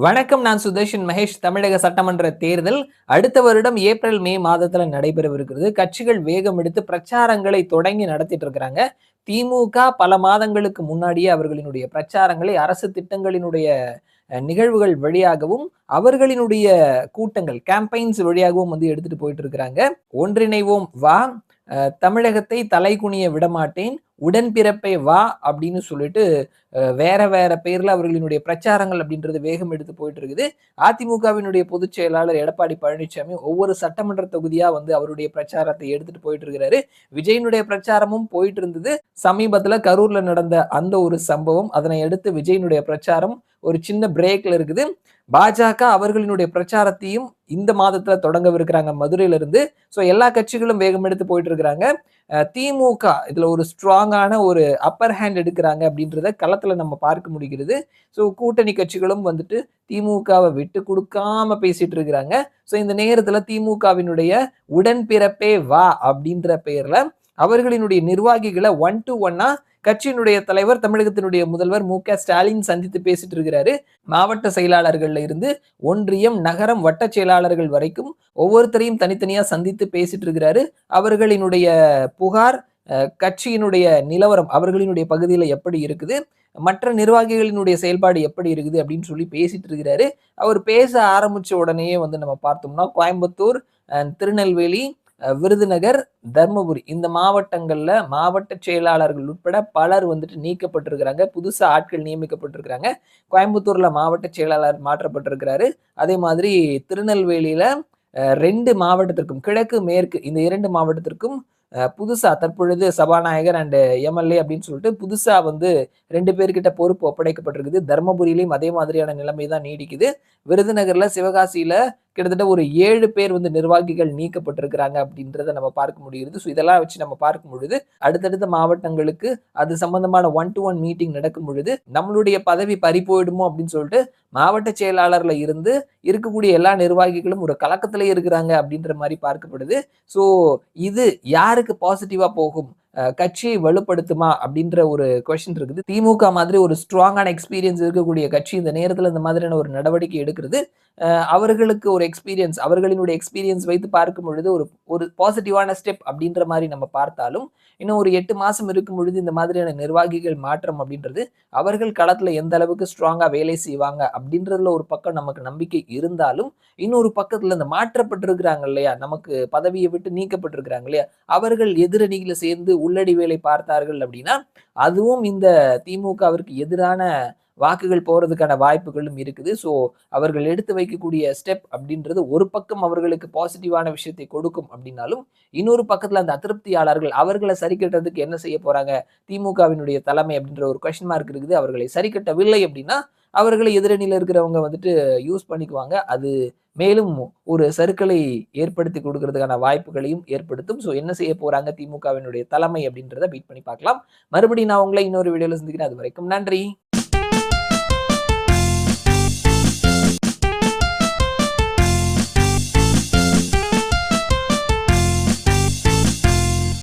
வணக்கம். நான் சுதர்ஷன் மகேஷ். தமிழக சட்டமன்ற தேர்தல் அடுத்த வருடம் ஏப்ரல், மே மாதத்துல நடைபெறவிருக்கிறது. கட்சிகள் வேகம் எடுத்து பிரச்சாரங்களை தொடங்கி நடத்திட்டு இருக்கிறாங்க. திமுக பல மாதங்களுக்கு முன்னாடியே அவர்களினுடைய பிரச்சாரங்களை அரசு திட்டங்களினுடைய நிகழ்வுகள் வழியாகவும், அவர்களினுடைய கூட்டங்கள் கேம்பெயின்ஸ் வழியாகவும் வந்து எடுத்துட்டு போயிட்டு இருக்கிறாங்க. ஒன்றிணைவோம் வா, தமிழகத்தை தலைகுனிய விடமாட்டேன், உடன்பிறப்பே வா அப்படின்னு சொல்லிட்டு வேற வேற பேர்ல அவர்களினுடைய பிரச்சாரங்கள் அப்படின்றது வேகம் எடுத்து போயிட்டு இருக்குது. அதிமுகவினுடைய பொதுச் செயலாளர் எடப்பாடி பழனிசாமி ஒவ்வொரு சட்டமன்ற தொகுதியா வந்து அவருடைய பிரச்சாரத்தை எடுத்துட்டு போயிட்டு இருக்கிறாரு. விஜயினுடைய பிரச்சாரமும் போயிட்டு இருந்தது. சமீபத்துல கரூர்ல நடந்த அந்த ஒரு சம்பவம், அதனை அடுத்து விஜயினுடைய பிரச்சாரம் ஒரு சின்ன பிரேக்ல இருக்குது. பாஜக அவர்களினுடைய பிரச்சாரத்தையும் இந்த மாதத்துல தொடங்கவிருக்கிறாங்க மதுரையில இருந்து. சோ எல்லா கட்சிகளும் வேகம் எடுத்து போயிட்டு இருக்கிறாங்க. திமுக இதுல ஒரு ஸ்ட்ராங்கான ஒரு அப்பர் ஹேண்ட் எடுக்கிறாங்க அப்படின்றத களத்துல நம்ம பார்க்க முடிகிறது. சோ கூட்டணி கட்சிகளும் வந்துட்டு திமுகவை விட்டு கொடுக்காம பேசிட்டு இருக்கிறாங்க. சோ இந்த நேரத்துல திமுகவினுடைய உடன்பிறப்பே வா அப்படின்ற பெயர்ல அவர்களினுடைய நிர்வாகிகளை ஒன் டு ஒன்னா கட்சியினுடைய தலைவர் தமிழகத்தினுடைய முதல்வர் மு.க.ஸ்டாலின் சந்தித்து பேசிட்டு இருக்கிறாரு. மாவட்ட செயலாளர்கள்ல இருந்து ஒன்றியம், நகரம், வட்ட செயலாளர்கள் வரைக்கும் ஒவ்வொருத்தரையும் தனித்தனியா சந்தித்து பேசிட்டு இருக்கிறாரு. அவர்களினுடைய புகார், கட்சியினுடைய நிலவரம் அவர்களினுடைய பகுதியில எப்படி இருக்குது, மற்ற நிர்வாகிகளினுடைய செயல்பாடு எப்படி இருக்குது அப்படின்னு சொல்லி பேசிட்டு இருக்கிறாரு. அவர் பேச ஆரம்பிச்ச உடனேயே வந்து நம்ம பார்த்தோம்னா கோயம்புத்தூர், திருநெல்வேலி, விருதுநகர், தர்மபுரி இந்த மாவட்டங்கள்ல மாவட்ட செயலாளர்கள் உட்பட பலர் வந்துட்டு நீக்கப்பட்டிருக்கிறாங்க. புதுசா ஆட்கள் நியமிக்கப்பட்டிருக்கிறாங்க. கோயம்புத்தூர்ல மாவட்ட செயலாளர் மாற்றப்பட்டிருக்கிறாரு. அதே மாதிரி திருநெல்வேலியில 2 மாவட்டத்திற்கும் கிழக்கு, மேற்கு இந்த 2 மாவட்டத்திற்கும் புதுசா தற்பொழுது சபாநாயகர் அண்ட் எம்எல்ஏ அப்படின்னு சொல்லிட்டு புதுசா வந்து 2 பேர்கிட்ட பொறுப்பு ஒப்படைக்கப்பட்டிருக்குது. தர்மபுரியிலையும் அதே மாதிரியான நிலைமை தான் நீடிக்குது. விருதுநகர்ல, சிவகாசியில கிட்டத்தட்ட ஒரு 7 பேர் வந்து நிர்வாகிகள் நீக்கப்பட்டிருக்கிறாங்க அப்படின்றத நம்ம பார்க்க முடிகிறது. ஸோ இதெல்லாம் வச்சு நம்ம பார்க்கும் பொழுது அடுத்தடுத்த மாவட்டங்களுக்கு அது சம்பந்தமான ஒன் டு ஒன் மீட்டிங் நடக்கும் பொழுது நம்மளுடைய பதவி பறி போயிடுமோ அப்படின்னு சொல்லிட்டு மாவட்ட செயலாளர்ல இருந்து இருக்கக்கூடிய எல்லா நிர்வாகிகளும் ஒரு கலக்கத்திலே இருக்கிறாங்க அப்படின்ற மாதிரி பார்க்கப்படுது. ஸோ இது யாருக்கு பாசிட்டிவா போகும், கட்சியை வலுப்படுத்துமா அப்படின்ற ஒரு கொஸ்டின் இருக்குது. திமுக மாதிரி ஒரு ஸ்ட்ராங்கான எக்ஸ்பீரியன்ஸ் இருக்கக்கூடிய கட்சி இந்த நேரத்தில் இந்த மாதிரியான ஒரு நடவடிக்கை எடுக்கிறது அவர்களுக்கு ஒரு எக்ஸ்பீரியன்ஸ், அவர்களினுடைய எக்ஸ்பீரியன்ஸ் வைத்து பார்க்கும் பொழுது ஒரு ஒரு பாசிட்டிவான ஸ்டெப் அப்படின்ற மாதிரி நம்ம பார்த்தாலும், இன்னும் ஒரு 8 மாசம் இருக்கும் பொழுது இந்த மாதிரியான நிர்வாகிகள் மாற்றம் அப்படின்றது அவர்கள் களத்துல எந்த அளவுக்கு ஸ்ட்ராங்கா வேலை செய்வாங்க அப்படின்றதுல ஒரு பக்கம் நமக்கு நம்பிக்கை இருந்தாலும், இன்னொரு பக்கத்துல இந்த மாற்றப்பட்டிருக்கிறாங்க இல்லையா, நமக்கு பதவியை விட்டு நீக்கப்பட்டிருக்கிறாங்க இல்லையா, அவர்கள் எதிரணியில சேர்ந்து உள்ளடி வேலை பார்த்தார்கள் அப்படின்னா அதுவும் இந்த திமுகவிற்கு எதிரான வாக்குகள் போறதுக்கான வாய்ப்புகளும் இருக்குது. ஸோ அவர்கள் எடுத்து வைக்கக்கூடிய ஸ்டெப் அப்படின்றது ஒரு பக்கம் அவர்களுக்கு பாசிட்டிவான விஷயத்தை கொடுக்கும் அப்படின்னாலும், இன்னொரு பக்கத்துல அந்த அதிருப்தியாளர்கள் அவர்களை சரி கட்டுறதுக்கு என்ன செய்ய போறாங்க திமுகவினுடைய தலைமை அப்படின்ற ஒரு கொஸ்டின் மார்க் இருக்குது. அவர்களை சரி கட்டவில்லை அப்படின்னா அவர்களை எதிரணியில இருக்கிறவங்க வந்துட்டு யூஸ் பண்ணிக்குவாங்க. அது மேலும் ஒரு சறுக்கலை ஏற்படுத்தி கொடுக்கறதுக்கான வாய்ப்புகளையும் ஏற்படுத்தும். ஸோ என்ன செய்ய போறாங்க திமுகவினுடைய தலைமை அப்படின்றத வெயிட் பண்ணி பார்க்கலாம். மறுபடியும் நான் உங்களை இன்னொரு வீடியோல சந்திக்கிறேன். அது வரைக்கும் நன்றி.